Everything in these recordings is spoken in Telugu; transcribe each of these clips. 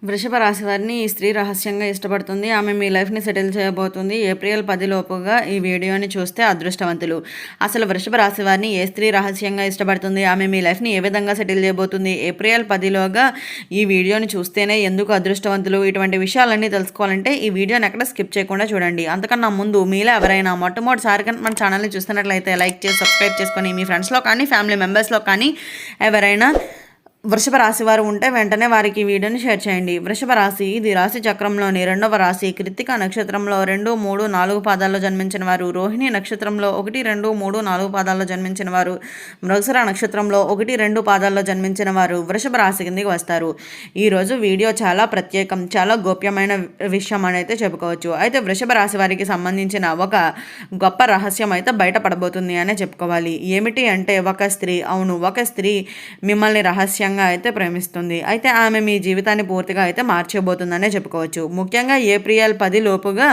వృషభ రాశి వారిని ఈ స్త్రీ రహస్యంగా ఇష్టపడుతుంది. ఆమె మీ లైఫ్‌ని సెటిల్ చేయబోతుంది. ఏప్రిల్ 10 లోపుగా ఈ వీడియోని చూస్తే అదృష్టవంతులు. అసలు వృషభ రాశి వారిని ఏ స్త్రీ రహస్యంగా ఇష్టపడుతుంది? ఆమె మీ లైఫ్‌ని ఏ విధంగా సెటిల్ చేయబోతుంది? ఏప్రిల్ 10 లోగా ఈ వీడియోని చూస్తేనే ఎందుకు అదృష్టవంతులు? ఇటువంటి విషయాలన్నీ తెలుసుకోవాలంటే ఈ వీడియోని ఎక్కడ స్కిప్ చేయకుండా చూడండి. అంతకన్నా ముందు మీలో ఎవరైనా మొట్టమొదటిసారి కనుక మన ఛానల్‌ని చూస్తున్నట్లయితే లైక్ చేసి, సబ్స్క్రైబ్ చేసుకొని మీ ఫ్రెండ్స్‌లో కానీ, ఫ్యామిలీ మెంబర్స్‌లో కానీ ఎవరైనా వృషభ రాశి వారు ఉంటే వెంటనే వారికి ఈ వీడియోని షేర్ చేయండి. వృషభ రాశి ఇది రాశి చక్రంలోని రెండవ రాశి. కృత్తిక నక్షత్రంలో 2, 3, 4 పాదాల్లో జన్మించిన వారు, రోహిణి నక్షత్రంలో 1, 2, 3, 4 పాదాల్లో జన్మించిన వారు, మృగశిర నక్షత్రంలో 1, 2 పాదాల్లో జన్మించిన వారు వృషభ రాశి కిందకి వస్తారు. ఈరోజు వీడియో చాలా ప్రత్యేకం, చాలా గోప్యమైన విషయం అని అయితే చెప్పుకోవచ్చు. అయితే వృషభ రాశి వారికి సంబంధించిన ఒక గొప్ప రహస్యం అయితే బయటపడబోతుంది అనే చెప్పుకోవాలి. ఏమిటి అంటే ఒక స్త్రీ మిమ్మల్ని రహస్యంగా అయితే ప్రేమిస్తుంది. అయితే ఆమె మీ జీవితాన్ని పూర్తిగా అయితే మార్చేయబోతుందనే చెప్పుకోవచ్చు. ముఖ్యంగా ఏప్రిల్ 10 లోపుగా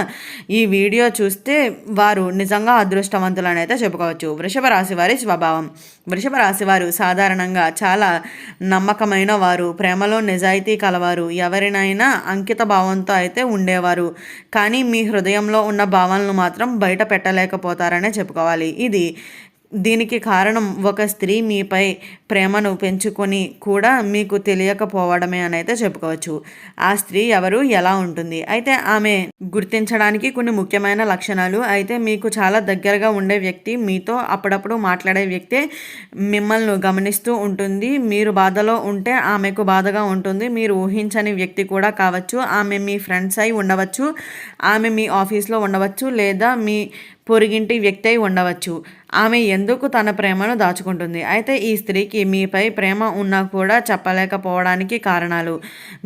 ఈ వీడియో చూస్తే వారు నిజంగా అదృష్టవంతులని అయితే చెప్పుకోవచ్చు. వృషభ రాశి వారి స్వభావం. వృషభ రాశి వారు సాధారణంగా చాలా నమ్మకమైన వారు, ప్రేమలో నిజాయితీ కలవారు, ఎవరినైనా అంకిత భావంతో అయితే ఉండేవారు. కానీ మీ హృదయంలో ఉన్న భావాలను మాత్రం బయట పెట్టలేకపోతారనే చెప్పుకోవాలి. దీనికి కారణం ఒక స్త్రీ మీపై ప్రేమను పెంచుకొని కూడా మీకు తెలియకపోవడమే అని అయితే చెప్పుకోవచ్చు. ఆ స్త్రీ ఎవరు, ఎలా ఉంటుంది? అయితే ఆమె గుర్తించడానికి కొన్ని ముఖ్యమైన లక్షణాలు. అయితే మీకు చాలా దగ్గరగా ఉండే వ్యక్తి, మీతో అప్పుడప్పుడు మాట్లాడే వ్యక్తే మిమ్మల్ని గమనిస్తూ ఉంటుంది. మీరు బాధలో ఉంటే ఆమెకు బాధగా ఉంటుంది. మీరు ఊహించని వ్యక్తి కూడా కావచ్చు. ఆమె మీ ఫ్రెండ్స్ అయి ఉండవచ్చు, ఆమె మీ ఆఫీస్లో ఉండవచ్చు, లేదా మీ పొరుగింటి వ్యక్తి అయి ఉండవచ్చు. ఆమె ఎందుకు తన ప్రేమను దాచుకుంటుంది? అయితే ఈ స్త్రీకి మీపై ప్రేమ ఉన్నా కూడా చెప్పలేకపోవడానికి కారణాలు.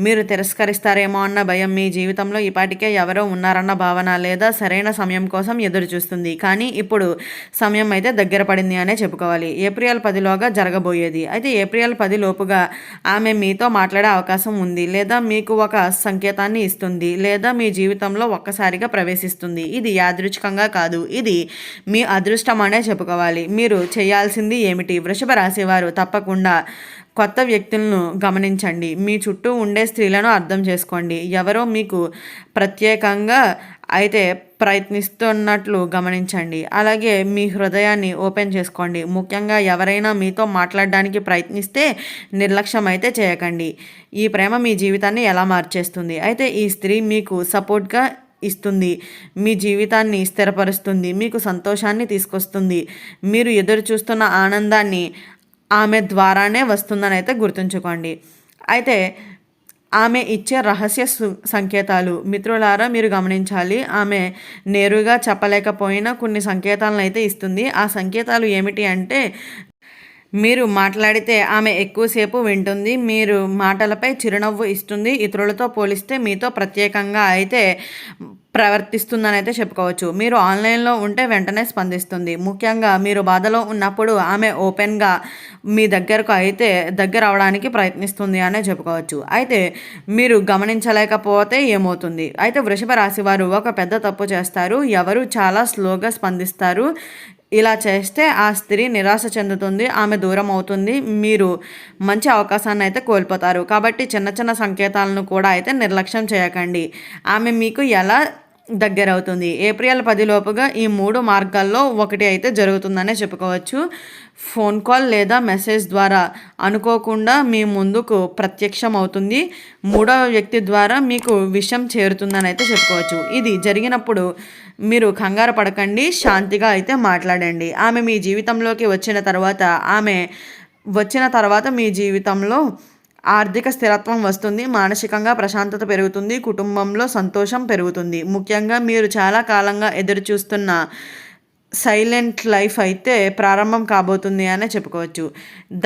మీరు తిరస్కరిస్తారేమో అన్న భయం, మీ జీవితంలో ఇప్పటికే ఎవరో ఉన్నారన్న భావన, లేదా సరైన సమయం కోసం ఎదురు చూస్తుంది. కానీ ఇప్పుడు సమయం అయితే దగ్గర పడింది అనే చెప్పుకోవాలి. ఏప్రిల్ 10 లోగా జరగబోయేది. అయితే ఏప్రిల్ 10 లోపుగా ఆమె మీతో మాట్లాడే అవకాశం ఉంది, లేదా మీకు ఒక సంకేతాన్ని ఇస్తుంది, లేదా మీ జీవితంలో ఒక్కసారిగా ప్రవేశిస్తుంది. ఇది యాదృచ్ఛికంగా కాదు, ఇది మీ అదృష్టం అనే చెప్పుకోవాలి. మీరు చేయాల్సింది ఏమిటి? వృషభ రాశి వారు తప్పకుండా కొత్త వ్యక్తులను గమనించండి. మీ చుట్టూ ఉండే స్త్రీలను అర్థం చేసుకోండి. ఎవరో మీకు ప్రత్యేకంగా అయితే ప్రయత్నిస్తున్నట్లు గమనించండి. అలాగే మీ హృదయాన్ని ఓపెన్ చేసుకోండి. ముఖ్యంగా ఎవరైనా మీతో మాట్లాడడానికి ప్రయత్నిస్తే నిర్లక్ష్యం అయితే చేయకండి. ఈ ప్రేమ మీ జీవితాన్ని ఎలా మార్చేస్తుంది? అయితే ఈ స్త్రీ మీకు సపోర్ట్గా ఇస్తుంది, మీ జీవితాన్ని స్థిరపరుస్తుంది, మీకు సంతోషాన్ని తీసుకొస్తుంది. మీరు ఎదురు చూస్తున్న ఆనందాన్ని ఆమె ద్వారానే వస్తుందని అయితే గుర్తుంచుకోండి. అయితే ఆమె ఇచ్చే రహస్య సంకేతాలు మిత్రులారా మీరు గమనించాలి. ఆమె నేరుగా చెప్పలేకపోయినా కొన్ని సంకేతాలను అయితే ఇస్తుంది. ఆ సంకేతాలు ఏమిటి అంటే, మీరు మాట్లాడితే ఆమె ఎక్కువసేపు వింటుంది, మీరు మాటలపై చిరునవ్వు ఇస్తుంది, ఇతరులతో పోలిస్తే మీతో ప్రత్యేకంగా అయితే ప్రవర్తిస్తుందని అయితే చెప్పుకోవచ్చు. మీరు ఆన్లైన్లో ఉంటే వెంటనే స్పందిస్తుంది. ముఖ్యంగా మీరు బాధలో ఉన్నప్పుడు ఆమె ఓపెన్గా మీ దగ్గర అవడానికి ప్రయత్నిస్తుంది అనే చెప్పుకోవచ్చు. అయితే మీరు గమనించలేకపోతే ఏమవుతుంది? అయితే వృషభ రాశి వారు ఒక పెద్ద తప్పు చేస్తారు. ఎవరు చాలా స్లోగా స్పందిస్తారు. ఇలా చేస్తే ఆ స్త్రీ నిరాశ చెందుతుంది, ఆమె దూరం అవుతుంది, మీరు మంచి అవకాశాన్ని అయితే కోల్పోతారు. కాబట్టి చిన్న చిన్న సంకేతాలను కూడా అయితే నిర్లక్ష్యం చేయకండి. ఆమె మీకు ఎలా దగ్గరవుతుంది? ఏప్రిల్ 10 లోపుగా ఈ 3 మార్గాల్లో ఒకటి అయితే జరుగుతుందనే చెప్పుకోవచ్చు. ఫోన్ కాల్ లేదా మెసేజ్ ద్వారా అనుకోకుండా మీ ముందుకు ప్రత్యక్షం అవుతుంది. మూడవ వ్యక్తి ద్వారా మీకు విషయం చేరుతుందని అయితే చెప్పుకోవచ్చు. ఇది జరిగినప్పుడు మీరు కంగారు పడకండి, శాంతిగా అయితే మాట్లాడండి. ఆమె మీ జీవితంలోకి వచ్చిన తర్వాత మీ జీవితంలో ఆర్థిక స్థిరత్వం వస్తుంది, మానసికంగా ప్రశాంతత పెరుగుతుంది, కుటుంబంలో సంతోషం పెరుగుతుంది. ముఖ్యంగా మీరు చాలా కాలంగా ఎదురు చూస్తున్న సైలెంట్ లైఫ్ అయితే ప్రారంభం కాబోతుంది అనే చెప్పుకోవచ్చు.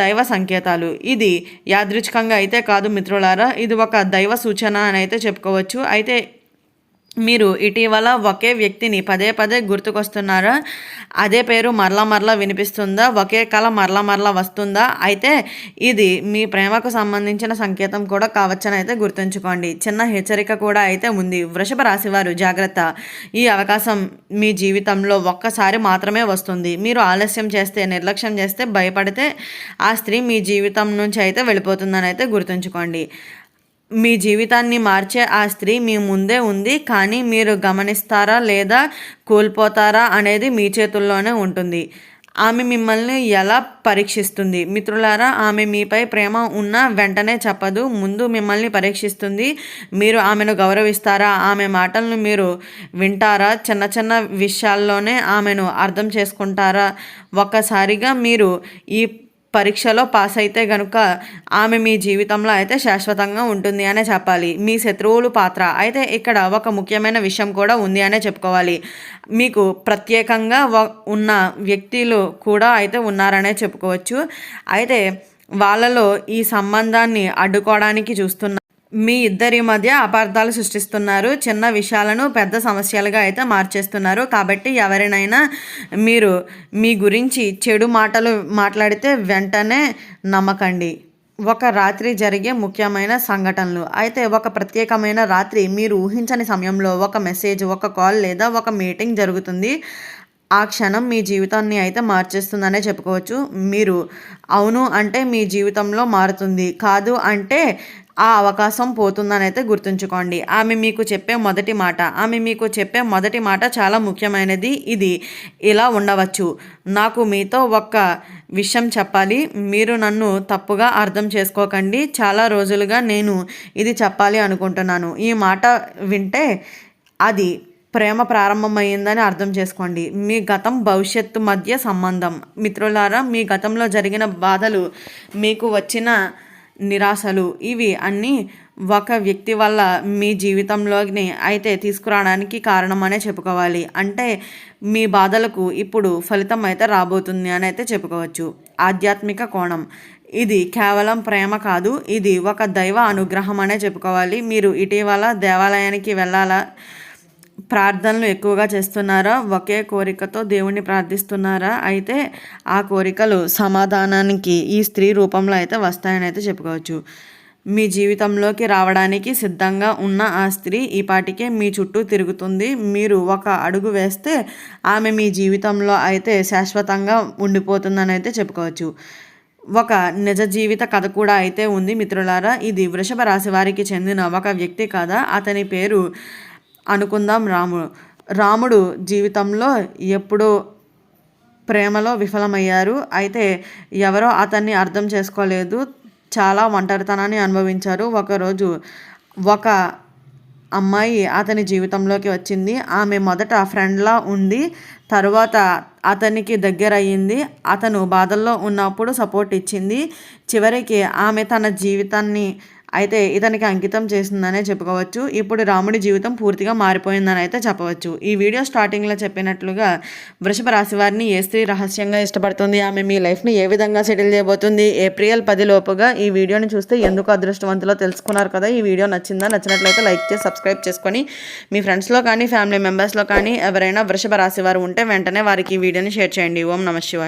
దైవ సంకేతాలు. ఇది యాదృచ్ఛికంగా అయితే కాదు మిత్రులారా, ఇది ఒక దైవ సూచన అని అయితే చెప్పుకోవచ్చు. అయితే మీరు ఇటీవల ఒకే వ్యక్తిని పదే పదే గుర్తుకొస్తున్నారా? అదే పేరు మరలా వినిపిస్తుందా? ఒకే కళ మరలా వస్తుందా? అయితే ఇది మీ ప్రేమకు సంబంధించిన సంకేతం కూడా కావచ్చని అయితే గుర్తుంచుకోండి. చిన్న హెచ్చరిక కూడా అయితే ఉంది. వృషభ రాశి వారు జాగ్రత్త, ఈ అవకాశం మీ జీవితంలో ఒక్కసారి మాత్రమే వస్తుంది. మీరు ఆలస్యం చేస్తే, నిర్లక్ష్యం చేస్తే, భయపడితే ఆ స్త్రీ మీ జీవితం నుంచి అయితే వెళ్ళిపోతుందని అయితే గుర్తుంచుకోండి. మీ జీవితాన్ని మార్చే ఆ స్త్రీ మీ ముందే ఉంది, కానీ మీరు గమనిస్తారా లేదా కోల్పోతారా అనేది మీ చేతుల్లోనే ఉంటుంది. ఆమె మిమ్మల్ని ఎలా పరీక్షిస్తుంది మిత్రులారా? ఆమె మీపై ప్రేమ ఉన్న వెంటనే చెప్పదు, ముందు మిమ్మల్ని పరీక్షిస్తుంది. మీరు ఆమెను గౌరవిస్తారా? ఆమె మాటలను మీరు వింటారా? చిన్న చిన్న విషయాల్లోనే ఆమెను అర్థం చేసుకుంటారా? ఒక్కసారిగా మీరు ఈ పరీక్షలో పాస్ అయితే గనుక ఆమె మీ జీవితంలో అయితే శాశ్వతంగా ఉంటుంది అనే చెప్పాలి. మీ శత్రువులు పాత్ర అయితే ఇక్కడ ఒక ముఖ్యమైన విషయం కూడా ఉంది అనే చెప్పుకోవాలి. మీకు ప్రత్యేకంగా ఉన్న వ్యక్తులు కూడా అయితే ఉన్నారనే చెప్పుకోవచ్చు. అయితే వాళ్ళలో ఈ సంబంధాన్ని అడ్డుకోవడానికి చూస్తున్నారు. మీ ఇద్దరి మధ్య అపార్థాలు సృష్టిస్తున్నారు. చిన్న విషయాలను పెద్ద సమస్యలుగా అయితే మార్చేస్తున్నారు. కాబట్టి ఎవరినైనా మీరు మీ గురించి చెడు మాటలు మాట్లాడితే వెంటనే నమ్మకండి. ఒక రాత్రి జరిగే ముఖ్యమైన సంఘటనలు అయితే ఒక ప్రత్యేకమైన రాత్రి మీరు ఊహించని సమయంలో ఒక మెసేజ్, ఒక కాల్ లేదా ఒక మీటింగ్ జరుగుతుంది. ఆ క్షణం మీ జీవితాన్ని అయితే మార్చేస్తుందనే చెప్పుకోవచ్చు. మీరు అవును అంటే మీ జీవితంలో మారుతుంది, కాదు అంటే ఆ అవకాశం పోతుందని అయితే గుర్తుంచుకోండి. ఆమె మీకు చెప్పే మొదటి మాట చాలా ముఖ్యమైనది. ఇది ఇలా ఉండవచ్చు: నాకు మీతో ఒక్క విషయం చెప్పాలి, మీరు నన్ను తప్పుగా అర్థం చేసుకోకండి. చాలా రోజులుగా నేను ఇది చెప్పాలి అనుకుంటున్నాను. ఈ మాట వింటే అది ప్రేమ ప్రారంభమైందని అర్థం చేసుకోండి. మీ గతం భవిష్యత్తు మధ్య సంబంధం. మిత్రులారా, మీ గతంలో జరిగిన బాధలు, మీకు వచ్చిన నిరాశలు, ఇవి అన్నీ ఒక వ్యక్తి వల్ల మీ జీవితంలోకి అయితే తీసుకురావడానికి కారణం అనే చెప్పుకోవాలి. అంటే మీ బాధలకు ఇప్పుడు ఫలితం అయితే రాబోతుంది అని అయితే చెప్పుకోవచ్చు. ఆధ్యాత్మిక కోణం. ఇది కేవలం ప్రేమ కాదు, ఇది ఒక దైవ అనుగ్రహం అనే చెప్పుకోవాలి. మీరు ఇటీవల దేవాలయానికి వెళ్ళాలా, ప్రార్థనలు ఎక్కువగా చేస్తున్నారా, ఒకే కోరికతో దేవుణ్ణి ప్రార్థిస్తున్నారా? అయితే ఆ కోరికలు సమాధానానికి ఈ స్త్రీ రూపంలో అయితే వస్తాయని అయితే చెప్పుకోవచ్చు. మీ జీవితంలోకి రావడానికి సిద్ధంగా ఉన్న ఆ స్త్రీ ఈ పాటికే మీ చుట్టూ తిరుగుతుంది. మీరు ఒక అడుగు వేస్తే ఆమె మీ జీవితంలో అయితే శాశ్వతంగా ఉండిపోతుందని అయితే చెప్పుకోవచ్చు. ఒక నిజ జీవిత కథ కూడా అయితే ఉంది మిత్రులారా. ఇది వృషభ రాశి వారికి చెందిన ఒక వ్యక్తి కథ. అతని పేరు అనుకుందాం రాముడు జీవితంలో ఎప్పుడో ప్రేమలో విఫలమయ్యారు. అయితే ఎవరో అతన్ని అర్థం చేసుకోలేదు. చాలా ఒంటరితనాన్ని అనుభవించారు. ఒకరోజు ఒక అమ్మాయి అతని జీవితంలోకి వచ్చింది. ఆమె మొదట ఫ్రెండ్లా ఉంది, తరువాత అతనికి దగ్గర అయ్యింది. అతను బాధల్లో ఉన్నప్పుడు సపోర్ట్ ఇచ్చింది. చివరికి ఆమె తన జీవితాన్ని అయితే ఇతనికి అంకితం చేసిందనే చెప్పుకోవచ్చు. ఇప్పుడు రాముడి జీవితం పూర్తిగా మారిపోయిందని అయితే చెప్పవచ్చు. ఈ వీడియో స్టార్టింగ్లో చెప్పినట్లుగా వృషభ రాశి వారిని ఏ స్త్రీ రహస్యంగా ఇష్టపడుతుంది, ఆమె మీ లైఫ్ని ఏ విధంగా సెటిల్ చేయబోతుంది, ఏప్రిల్ 10 లోపుగా ఈ వీడియోని చూస్తే ఎందుకు అదృష్టవంతులో తెలుసుకున్నారు కదా. ఈ వీడియో నచ్చినట్లయితే లైక్ చేసి సబ్స్క్రైబ్ చేసుకొని మీ ఫ్రెండ్స్లో కానీ ఫ్యామిలీ మెంబర్స్లో కానీ ఎవరైనా వృషభ రాశి వారు ఉంటే వెంటనే వారికి ఈ వీడియోని షేర్ చేయండి. ఓం నమః శివాయ.